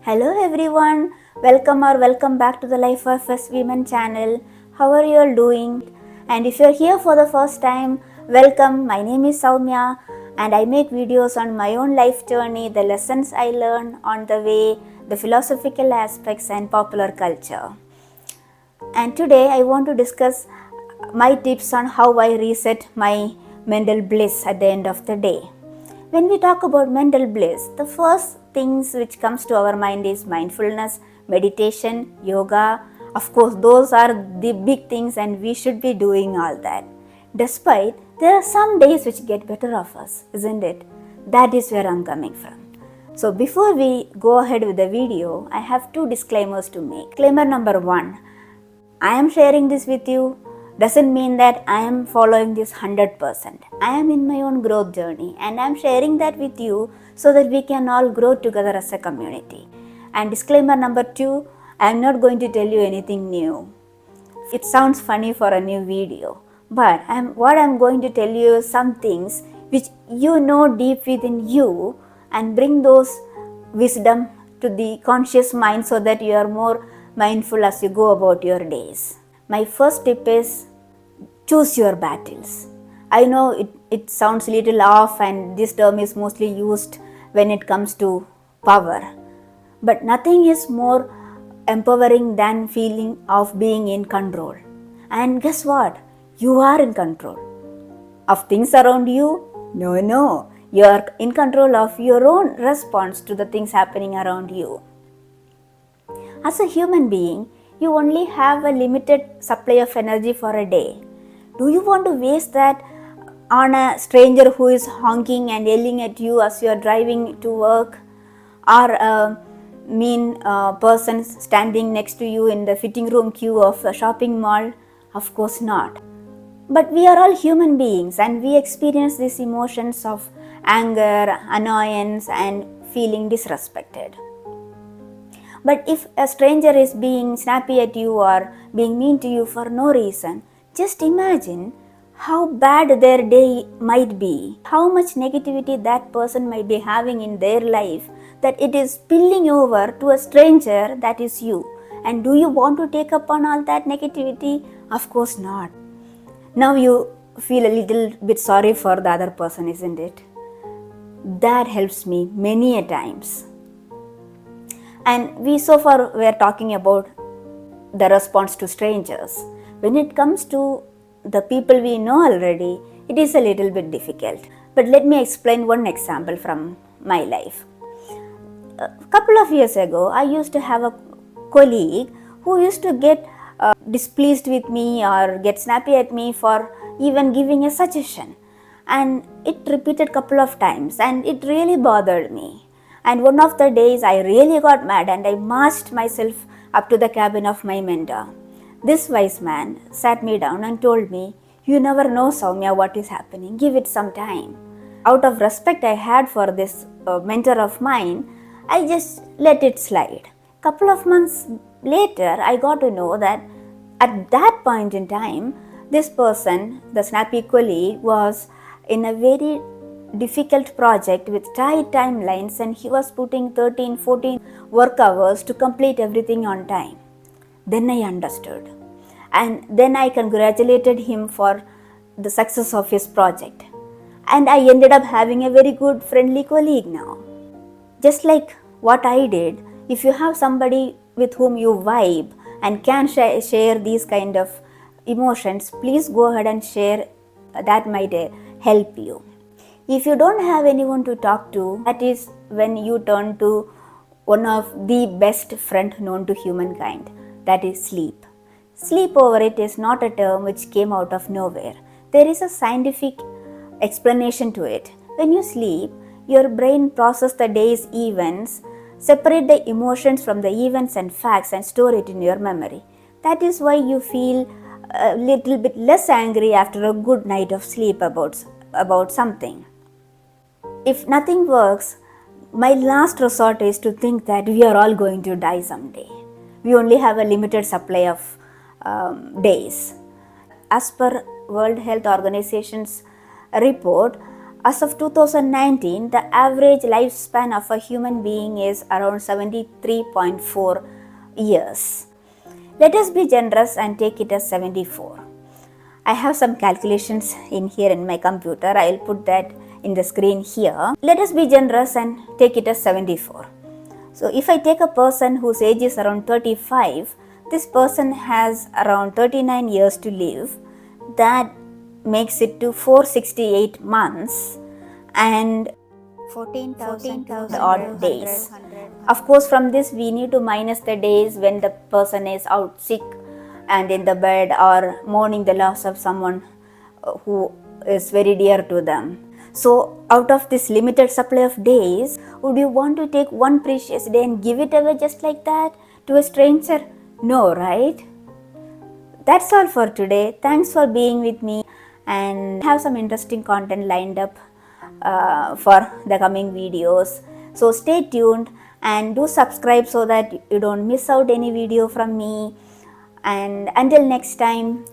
Hello everyone, welcome back to the Life of Us Women channel. How are you all doing? And if you're here for the first time, welcome. My name is Soumya and I make videos on my own life journey, the lessons I learned on the way, the philosophical aspects and popular culture. And today I want to discuss my tips on how I reset my mental bliss at the end of the day. When we talk about mental bliss, the first things which comes to our mind is mindfulness, meditation, yoga. Of course, those are the big things and we should be doing all that. Despite, there are some days which get better of us, isn't it? That is where I'm coming from. So before we go ahead with the video, I have two disclaimers to make. Disclaimer number 1, I am sharing this with you doesn't mean that I am following this 100%. I am in my own growth journey and I am sharing that with you so that we can all grow together as a community. And disclaimer number 2, I am not going to tell you anything new. It sounds funny for a new video, but what I am going to tell you is some things which you know deep within you and bring those wisdom to the conscious mind so that you are more mindful as you go about your days. My first tip is choose your battles. I know it sounds a little off and this term is mostly used when it comes to power. But nothing is more empowering than feeling of being in control. And guess what? You are in control. Of things around you? No. You are in control of your own response to the things happening around you. As a human being, you only have a limited supply of energy for a day. Do you want to waste that on a stranger who is honking and yelling at you as you are driving to work, or a mean person standing next to you in the fitting room queue of a shopping mall? Of course not. But we are all human beings and we experience these emotions of anger, annoyance and feeling disrespected. But if a stranger is being snappy at you or being mean to you for no reason, just imagine how bad their day might be, how much negativity that person might be having in their life, that it is spilling over to a stranger that is you. And do you want to take up on all that negativity? Of course not. Now you feel a little bit sorry for the other person, isn't it? That helps me many a times. And we so far were talking about the response to strangers. When it comes to the people we know already, it is a little bit difficult. But let me explain one example from my life. A couple of years ago, I used to have a colleague who used to get displeased with me or get snappy at me for even giving a suggestion. And it repeated a couple of times and it really bothered me. And one of the days I really got mad and I marched myself up to the cabin of my mentor. This wise man sat me down and told me, "You never know, Soumya, what is happening. Give it some time." Out of respect I had for this mentor of mine, I just let it slide. Couple of months later, I got to know that at that point in time, this person, the snappy colleague, was in a very difficult project with tight timelines and he was putting 13-14 work hours to complete everything on time. Then I understood and then I congratulated him for the success of his project and I ended up having a very good friendly colleague now. Just like what I did, if you have somebody with whom you vibe and can share these kind of emotions, please go ahead and share. That might help you. If you don't have anyone to talk to, that is when you turn to one of the best friend known to humankind, that is sleep. Sleep over it is not a term which came out of nowhere. There is a scientific explanation to it. When you sleep, your brain processes the day's events, separate the emotions from the events and facts and store it in your memory. That is why you feel a little bit less angry after a good night of sleep about something. If nothing works, my last resort is to think that we are all going to die someday. We only have a limited supply of days. As per World Health Organization's report, As of 2019, the average lifespan of a human being is around 73.4 years. Let us be generous and take it as 74. I have some calculations in here in my computer. I'll put that in the screen here. Let us be generous and take it as 74. So if I take a person whose age is around 35, this person has around 39 years to live. That makes it to 468 months and 14,000 odd days. Of course, from this we need to minus the days when the person is out sick and in the bed or mourning the loss of someone who is very dear to them. So out of this limited supply of days, would you want to take one precious day and give it away just like that to a stranger? No, right? That's all for today. Thanks for being with me, and have some interesting content lined up for the coming videos. So stay tuned and do subscribe so that you don't miss out any video from me. And until next time,